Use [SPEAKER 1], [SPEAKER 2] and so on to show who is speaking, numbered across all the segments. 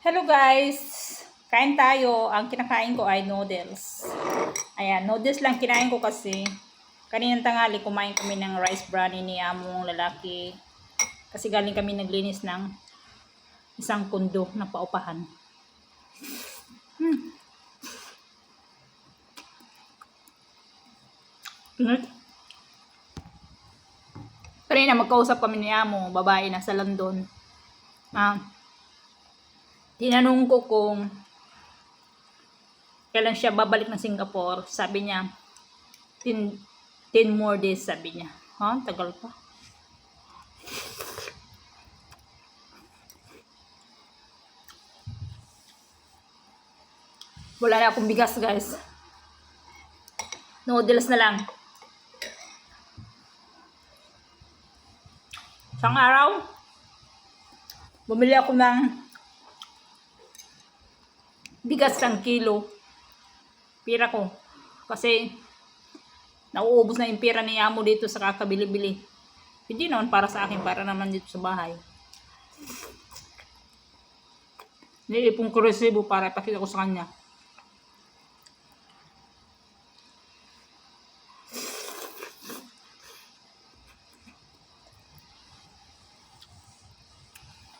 [SPEAKER 1] Hello guys! Kain tayo. Ang kinakain ko ay noodles. Ayan, noodles lang kinain ko kasi kaninang tanghali kumain kami ng rice brownie ni among lalaki. Kasi galing kami naglinis ng isang kundo na paupahan. Init. Kanina magkausap kami ni amo, babae na sa London. Tinanong ko kung kailan siya babalik ng Singapore. Sabi niya, 10 more days, sabi niya. Tagal pa. Wala na akong bigas, guys. Noodles na lang. Isang araw, bumili ako ng bigas ng kilo. Pira ko. Kasi nauubos na yung pira ni amo dito sa kakabili-bili. Hindi naman para sa akin, para naman dito sa bahay. Niipon ko resibo para ipakita ko sa kanya.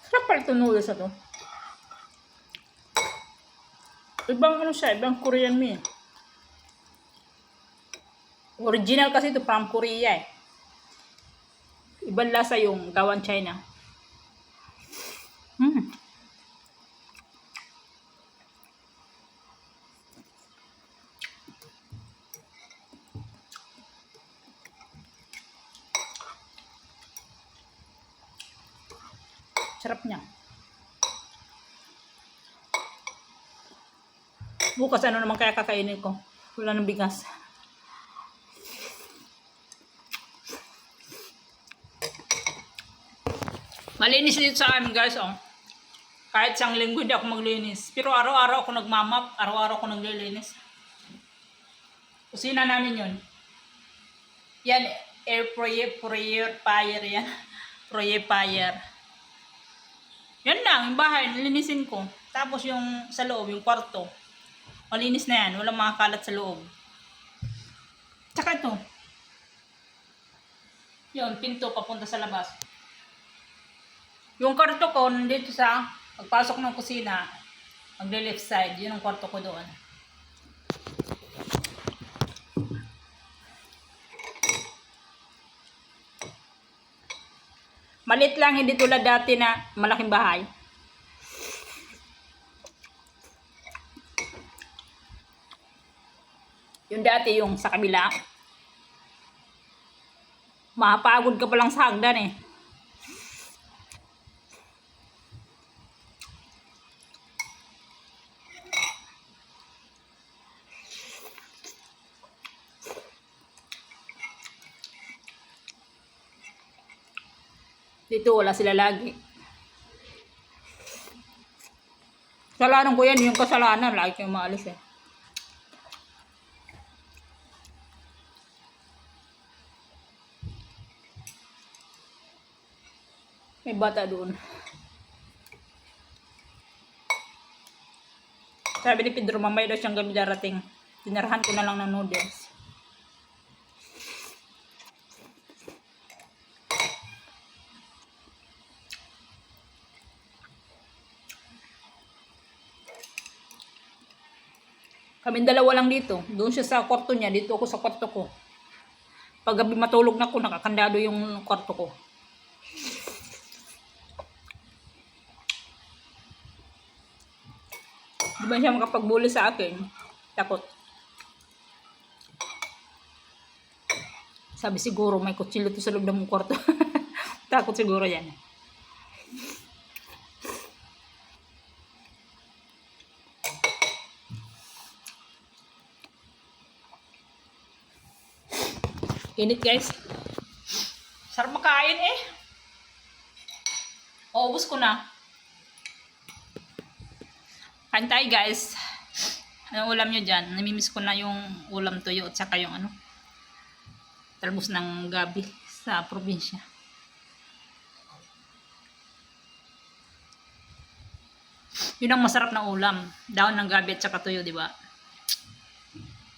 [SPEAKER 1] Sarap pala ito noodles na to. Ibang ano siya, ibang Korean meal. Original kasi ito from Korea eh. Ibang lasa yung gawan China. Sarap niya. Bukas ano naman kaya kakainin ko. Wala ng bigas. Malinis dito sa amin guys, oh. Kahit isang linggo hindi ako maglinis. Pero araw-araw ako nagmamap, araw-araw ako naglilinis. Kusina namin yun. Yan, air fryer yan. Fryer. Yan lang, yung bahay, nilinisin ko. Tapos yung sa loob, yung kwarto. Malinis na yan, walang mga kalat sa loob. Tsaka ito. Yun, pinto papunta sa labas. Yung kwarto ko, nandito sa pagpasok ng kusina, magli-left side, yun ang kwarto ko doon. Malit lang, hindi tulad dati na malaking bahay. Yung dati, yung sa kabila, mapagod ka palang sa hagdan eh. Dito wala sila lagi. Kasalanan ko yan, yung kasalanan, lagi kayong maalis eh. May bata doon. Sabi ni Pedro, mamaya daw siyang gabi darating. Tinarahan ko na lang ng noodles. Kaming dalawa lang dito. Doon siya sa kwarto niya, dito ako sa kwarto ko. Pag gabi matulog na ako, nakakandado yung kwarto ko. Di ba siya makapagbuli sa akin? Takot. Sabi siguro may kutsilyo to sa loob ng kwarto. Takot siguro yan. Init guys. Sarap makain eh. Ubus ko na. Kain tayo guys. Anong ulam nyo dyan? Namimiss ko na yung ulam tuyo at saka yung talbos ng gabi sa probinsya. Yun ang masarap na ulam. Daon ng gabi at saka tuyo, di ba?